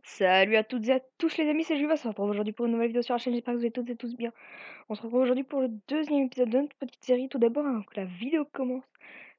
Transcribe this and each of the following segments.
Salut à toutes et à tous les amis, c'est Juva, on se retrouve aujourd'hui pour une nouvelle vidéo sur la chaîne, j'espère que vous allez toutes et tous bien. On se retrouve aujourd'hui pour le deuxième épisode de notre petite série. Tout d'abord, avant que la vidéo commence,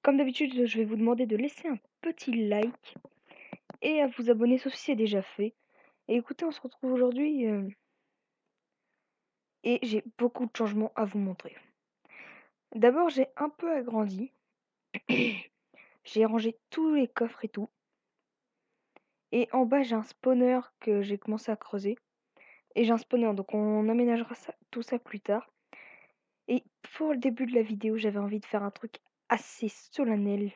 comme d'habitude, je vais vous demander de laisser un petit like et à vous abonner, sauf si c'est déjà fait. Et écoutez, on se retrouve aujourd'hui et j'ai beaucoup de changements à vous montrer. D'abord, j'ai un peu agrandi, j'ai rangé tous les coffres et tout. Et en bas, j'ai un spawner que j'ai commencé à creuser. Et j'ai un spawner, donc on aménagera tout ça plus tard. Et pour le début de la vidéo, j'avais envie de faire un truc assez solennel.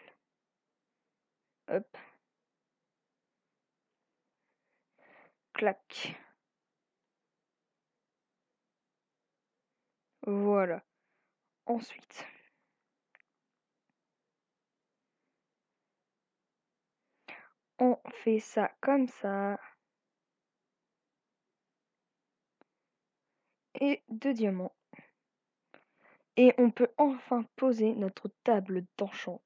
Hop, clac. Voilà. Ensuite, on fait ça comme ça. Et 2 diamants. Et on peut enfin poser notre table d'enchant.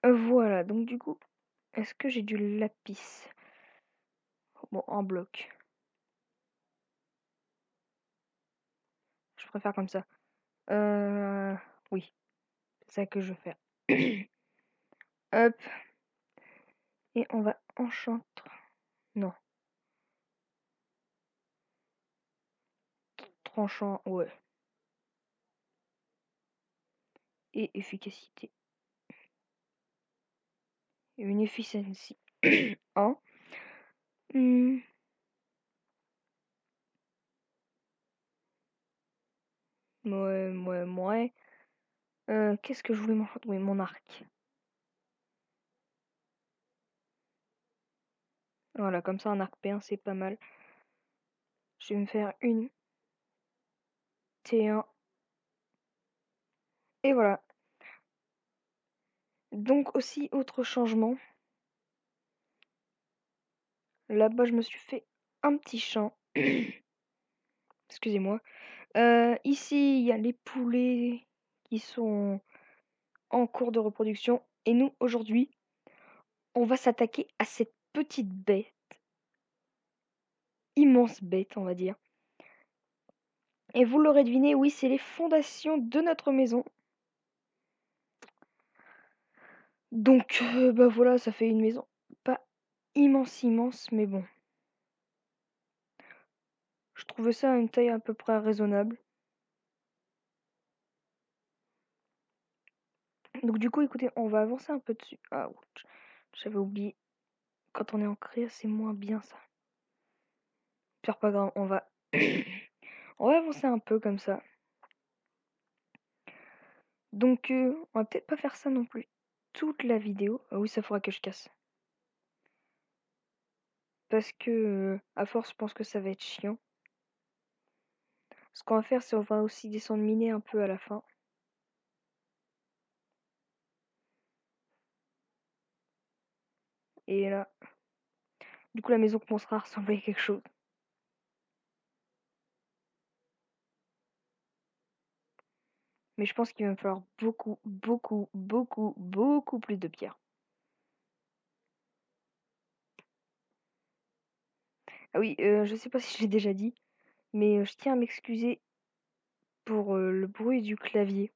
Voilà, donc du coup, est-ce que j'ai du lapis? Bon, en bloc. Je préfère comme ça. Oui, c'est ça que je vais faire. Hop, et on va enchanter. Non, tranchant, ouais. Et efficacité. Et une efficiency. 1. Hmm, ouais. Qu'est-ce que je voulais m'enchanter? Oui, mon arc. Voilà, comme ça, un arc P1, c'est pas mal. Je vais me faire une T1. Et voilà. Donc aussi, autre changement. Là-bas, je me suis fait un petit champ. Excusez-moi. Ici, il y a les poulets qui sont en cours de reproduction. Et nous, aujourd'hui, on va s'attaquer à cette petite bête. Immense bête, on va dire. Et vous l'aurez deviné, oui, c'est les fondations de notre maison. Donc, bah voilà, ça fait une maison pas immense, mais bon. Je trouvais ça à une taille à peu près raisonnable. Donc du coup, écoutez, on va avancer un peu dessus. Ah, ouch, j'avais oublié. Quand on est en créa, c'est moins bien ça. Pire pas grave, on va... on va avancer un peu comme ça. Donc, on va peut-être pas faire ça non plus toute la vidéo. Ah oui, ça faudra que je casse. Parce que, à force, je pense que ça va être chiant. Ce qu'on va faire, c'est on va aussi descendre miner un peu à la fin. Et là, du coup, la maison commencera à ressembler à quelque chose. Mais je pense qu'il va me falloir beaucoup plus de pierres. Ah oui, je sais pas si je l'ai déjà dit, mais je tiens à m'excuser pour le bruit du clavier.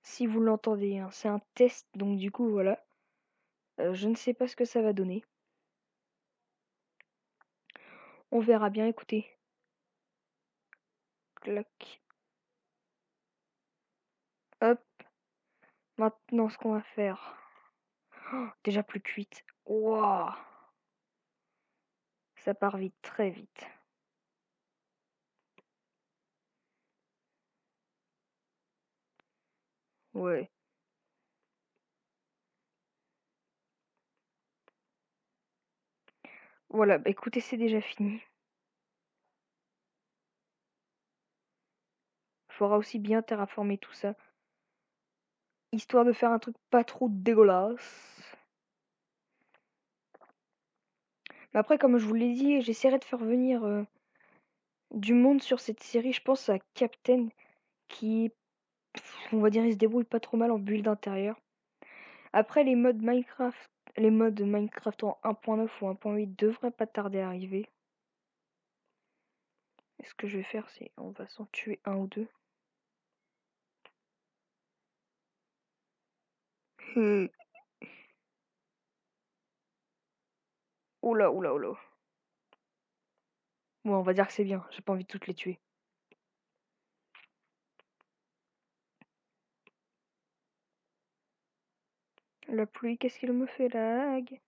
Si vous l'entendez, hein, c'est un test, donc du coup, voilà. Je ne sais pas ce que ça va donner. On verra bien, écoutez. Clac. Hop. Maintenant, ce qu'on va faire. Oh, déjà plus cuite. Waouh. Ça part vite, très vite. Ouais. Voilà, bah écoutez, c'est déjà fini. Faudra aussi bien terraformer tout ça. Histoire de faire un truc pas trop dégueulasse. Mais après, comme je vous l'ai dit, j'essaierai de faire venir du monde sur cette série. Je pense à Captain qui, on va dire, il se débrouille pas trop mal en build intérieur. Après, les modes Minecraft, les modes Minecraft en 1.9 ou 1.8 devraient pas tarder à arriver. Et ce que je vais faire, c'est on va s'en tuer un ou deux. Oula, oula, oula. Bon, on va dire que c'est bien, j'ai pas envie de toutes les tuer. La pluie, qu'est-ce qu'il me fait lag?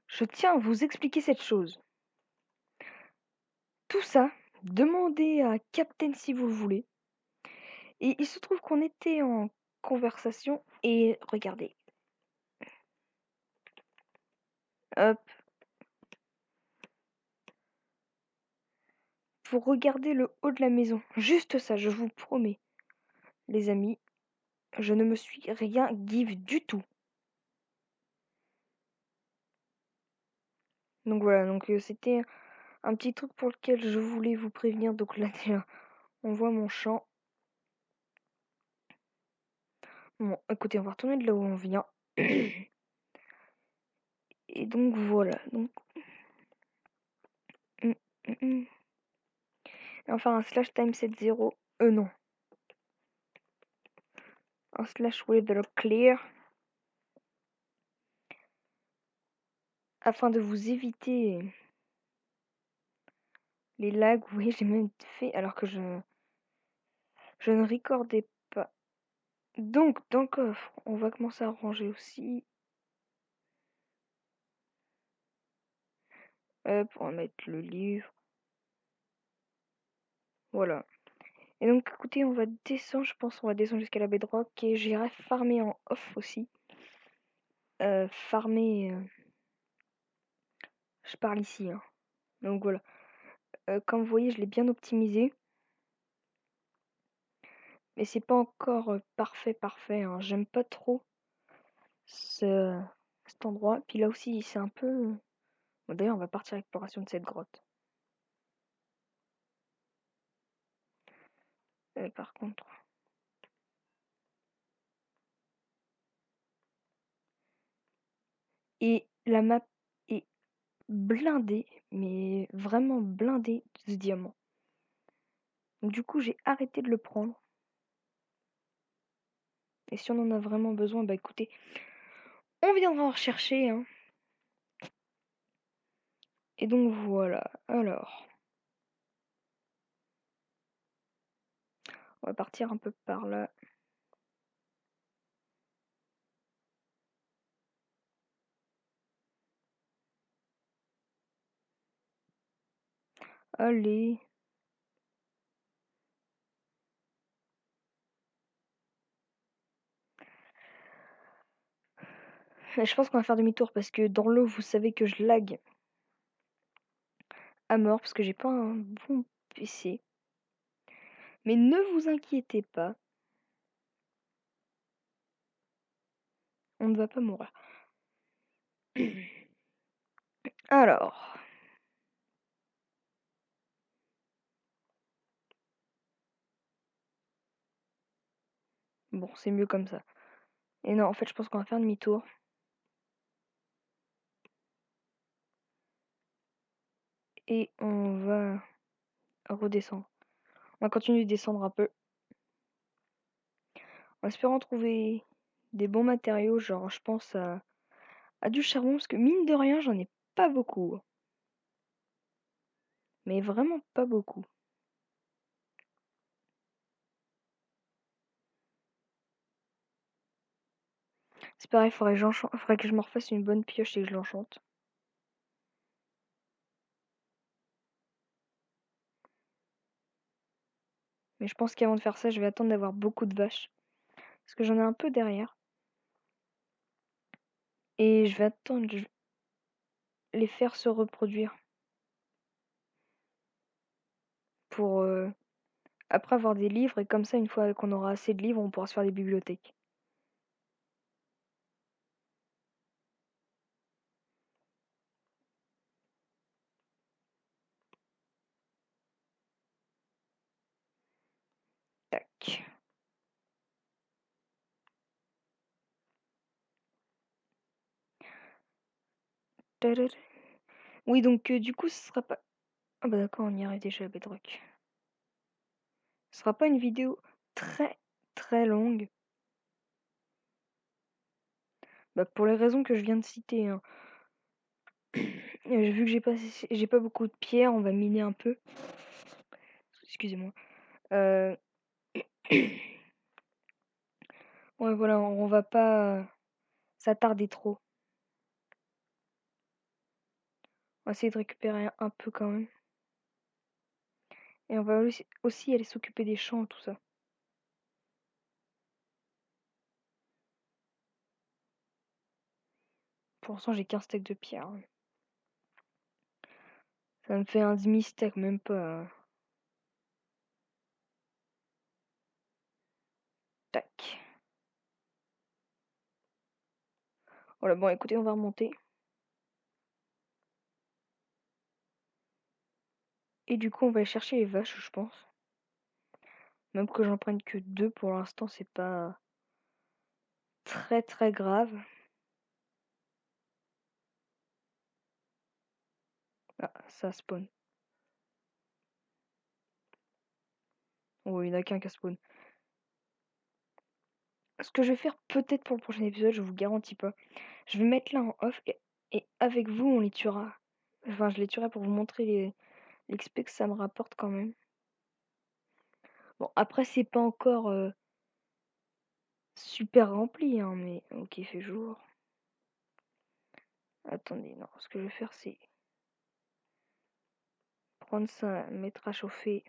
Je tiens à vous expliquer cette chose. Tout ça, demandez à Captain si vous le voulez. Et il se trouve qu'on était en conversation et regardez. Hop. Pour regarder le haut de la maison. Juste ça, je vous promets. Les amis, je ne me suis rien give du tout. Donc voilà, donc c'était un petit truc pour lequel je voulais vous prévenir. Donc là, déjà, on voit mon champ. Bon, écoutez, on va retourner de là où on vient. Et donc voilà. Donc, hum, hum, hum. Enfin, un slash time 70. Non. Un slash weather clear. Afin de vous éviter les lags. Oui, j'ai même fait alors que je ne recordais pas. Donc, dans le coffre, on va commencer à ranger aussi. Hop, on va mettre le livre. Voilà. Et donc, écoutez, on va descendre, je pense, on va descendre jusqu'à la bedrock et j'irai farmer en off aussi. Farmer, je parle ici, hein. Donc voilà. Comme vous voyez, je l'ai bien optimisé. Mais c'est pas encore parfait, hein. J'aime pas trop cet endroit. Puis là aussi, c'est un peu... Bon, d'ailleurs, on va partir à l'exploration de cette grotte. Par contre... Et la map est blindée, mais vraiment blindée de diamants. Donc du coup, j'ai arrêté de le prendre. Et si on en a vraiment besoin, bah écoutez, on viendra en rechercher, hein. Et donc voilà. Alors, on va partir un peu par là. Allez. Je pense qu'on va faire demi-tour parce que dans l'eau, vous savez que je lag à mort parce que j'ai pas un bon PC. Mais ne vous inquiétez pas, on ne va pas mourir. Alors, bon, c'est mieux comme ça. Et non, en fait, je pense qu'on va faire demi-tour. Et on va redescendre. On va continuer de descendre un peu. En espérant trouver des bons matériaux, genre je pense à du charbon, parce que mine de rien, j'en ai pas beaucoup. Mais vraiment pas beaucoup. C'est pareil, faudrait que je me refasse une bonne pioche et que je l'enchante. Mais je pense qu'avant de faire ça, je vais attendre d'avoir beaucoup de vaches. Parce que j'en ai un peu derrière. Et je vais attendre de les faire se reproduire. Pour après avoir des livres. Et comme ça, une fois qu'on aura assez de livres, on pourra se faire des bibliothèques. Tac. Tadada. Oui, donc du coup, ce sera pas... Ah bah d'accord, on y arrive déjà à Bedrock. Ce sera pas une vidéo très très longue. Bah, pour les raisons que je viens de citer, hein. Vu que j'ai pas beaucoup de pierres, on va miner un peu. Excusez-moi. Euh, Ouais, voilà, on va pas s'attarder trop. On va essayer de récupérer un peu quand même. Et on va aussi aller s'occuper des champs, tout ça. Pour l'instant, j'ai qu'un stack de pierre. Ça me fait un demi-stack, même pas. Tac. Voilà, bon, écoutez, on va remonter. Et du coup, on va aller chercher les vaches, je pense. Même que j'en prenne que 2 pour l'instant, c'est pas très très grave. Ah, ça spawn. Oh, il n'y en a qu'un qui a spawn. Ce que je vais faire peut-être pour le prochain épisode, je vous garantis pas. Je vais mettre là en off et avec vous, on les tuera. Enfin, je les tuerai pour vous montrer l'XP que ça me rapporte quand même. Bon, après, c'est pas encore super rempli, hein, mais ok, il fait jour. Attendez, non, ce que je vais faire, c'est prendre ça, mettre à chauffer.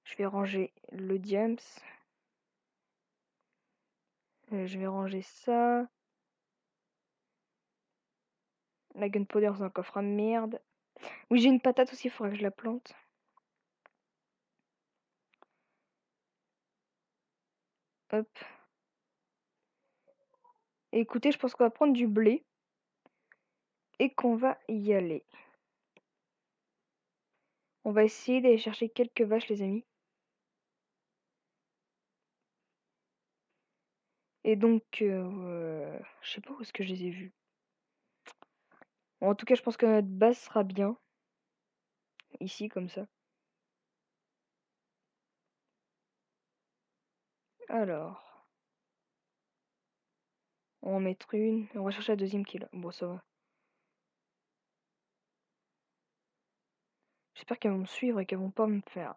Je vais ranger le diams. Je vais ranger ça. La gunpowder, c'est un coffre à merde. Oui, j'ai une patate aussi, il faudra que je la plante. Hop. Et écoutez, je pense qu'on va prendre du blé. Et qu'on va y aller. On va essayer d'aller chercher quelques vaches, les amis. Et donc, je sais pas où est-ce que je les ai vus. Bon, en tout cas, je pense que notre base sera bien. Ici, comme ça. Alors, on va en mettre une. On va chercher la deuxième qui est là. Bon, ça va. J'espère qu'elles vont me suivre et qu'elles vont pas me faire.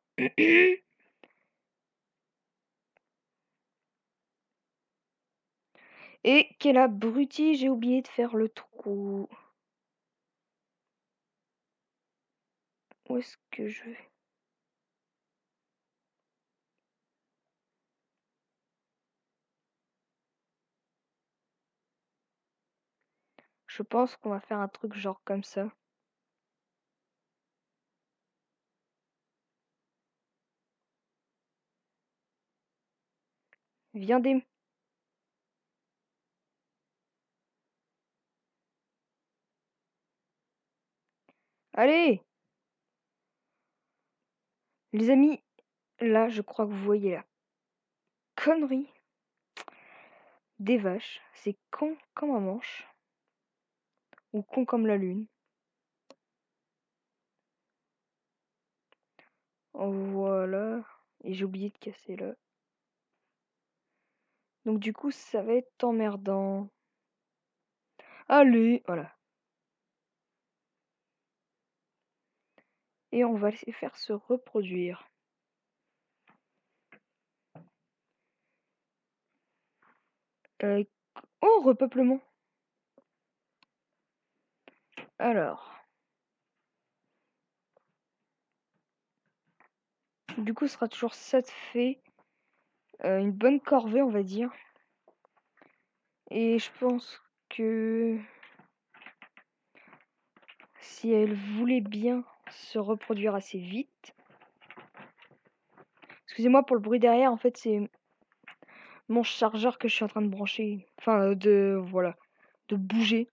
Et quel abruti, j'ai oublié de faire le trou. Où est-ce que je vais? Je pense qu'on va faire un truc genre comme ça. Viens des... Allez! Les amis, là, je crois que vous voyez la connerie des vaches. C'est con comme un manche. Ou con comme la lune. Voilà. Et j'ai oublié de casser là. Donc du coup, ça va être emmerdant. Allez, voilà. Et on va laisser faire se reproduire. Euh, Oh, repeuplement. Alors. Du coup, ce sera toujours ça de fait. Une bonne corvée, on va dire. Et je pense que si elle voulait bien se reproduire assez vite. Excusez-moi pour le bruit derrière, en fait, c'est mon chargeur que je suis en train de brancher. Enfin, voilà, de bouger.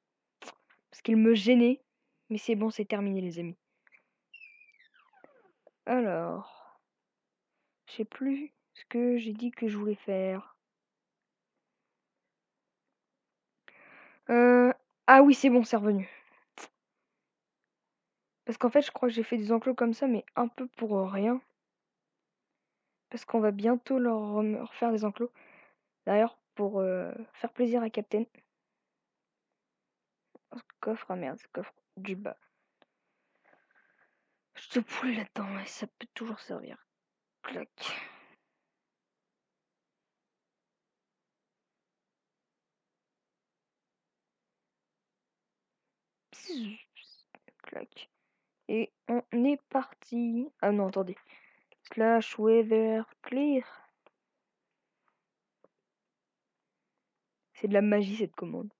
Parce qu'il me gênait. Mais c'est bon, c'est terminé, les amis. Alors, je sais plus ce que j'ai dit que je voulais faire. Ah oui, c'est bon, c'est revenu. Parce qu'en fait, je crois que j'ai fait des enclos comme ça, mais un peu pour rien. Parce qu'on va bientôt leur refaire des enclos. D'ailleurs, pour faire plaisir à Captain. Oh, ce coffre, ah merde, ce coffre du bas. Je te poule là-dedans, ouais, ça peut toujours servir. Clac. Psst, clac. Et on est parti. Ah non, attendez. Slash weather clear. C'est de la magie cette commande.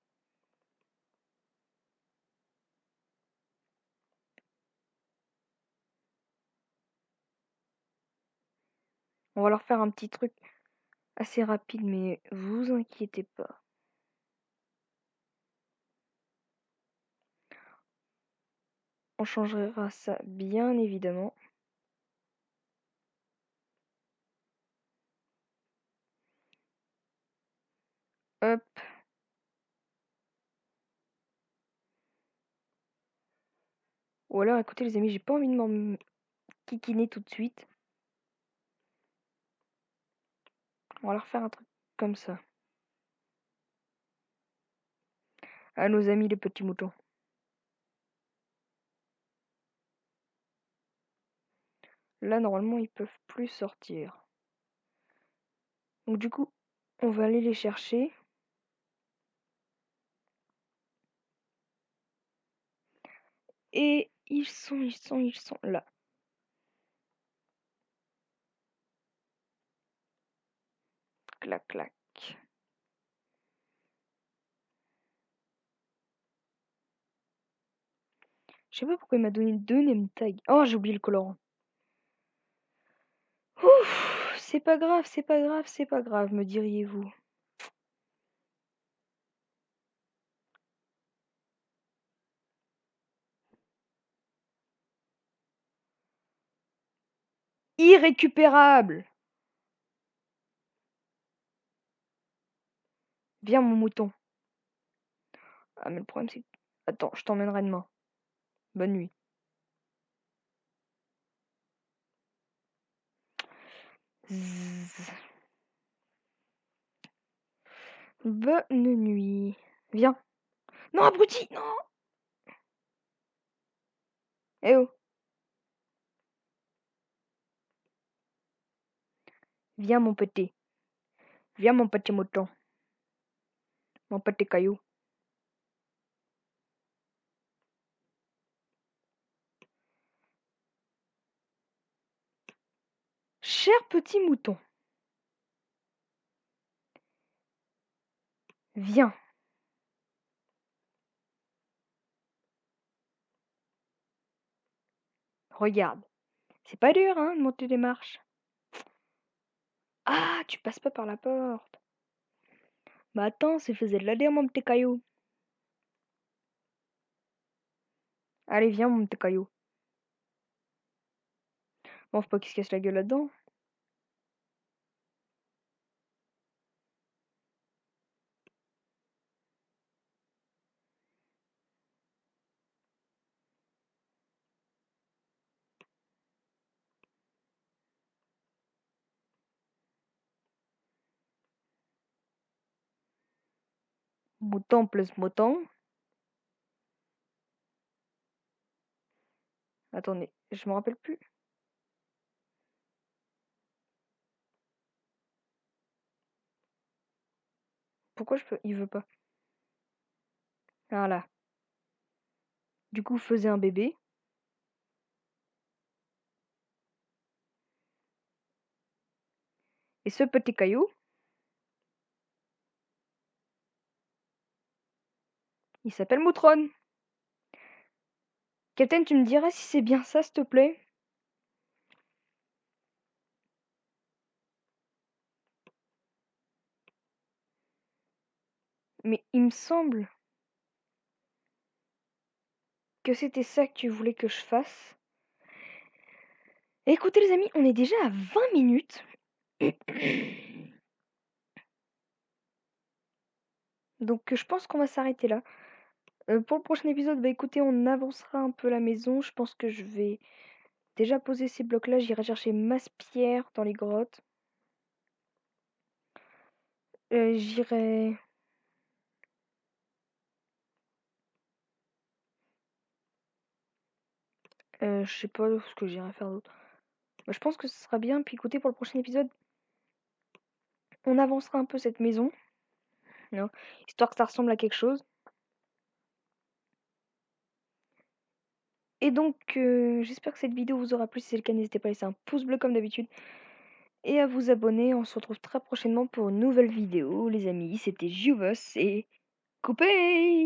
On va leur faire un petit truc assez rapide, mais vous inquiétez pas. On changera ça bien évidemment. Hop. Ou alors, écoutez les amis, j'ai pas envie de m'en kikiner tout de suite. On va leur faire un truc comme ça. À nos amis les petits moutons. Là, normalement, ils peuvent plus sortir. Donc du coup, on va aller les chercher. Et ils sont là. Clac, clac. Je sais pas pourquoi il m'a donné 2 name tags. Oh, j'ai oublié le colorant. Ouf, c'est pas grave, c'est pas grave, c'est pas grave, me diriez-vous. Irrécupérable. Viens mon mouton. Ah mais le problème c'est... Attends, je t'emmènerai demain. Bonne nuit. Zzz. Bonne nuit. Viens. Non, abruti, non. Eh oh. Viens mon petit. Viens mon petit mouton. Mon petit caillou. Cher petit mouton. Viens. Regarde. C'est pas dur, hein, de monter des marches. Ah, tu passes pas par la porte. Bah attends, ça faisait de l'AD mon petit caillou. Allez, viens mon petit caillou. Bon, faut pas qu'il se casse la gueule là-dedans. Mouton plus mouton. Attendez, je me rappelle plus. Pourquoi je peux... Il veut pas. Voilà. Du coup, faisait un bébé. Et ce petit caillou, il s'appelle Moutron. Captain, tu me diras si c'est bien ça, s'il te plaît? Mais il me semble que c'était ça que tu voulais que je fasse. Écoutez les amis, on est déjà à 20 minutes. Donc je pense qu'on va s'arrêter là. Pour le prochain épisode, bah écoutez, on avancera un peu la maison. Je pense que je vais déjà poser ces blocs-là. J'irai chercher masse pierre dans les grottes. J'irai... je sais pas ce que j'irai faire d'autre. Bah, je pense que ce sera bien. Puis écoutez, pour le prochain épisode, on avancera un peu cette maison, hein, histoire que ça ressemble à quelque chose. Et donc, j'espère que cette vidéo vous aura plu. Si c'est le cas, n'hésitez pas à laisser un pouce bleu comme d'habitude et à vous abonner. On se retrouve très prochainement pour une nouvelle vidéo, les amis. C'était Juvos et coupé!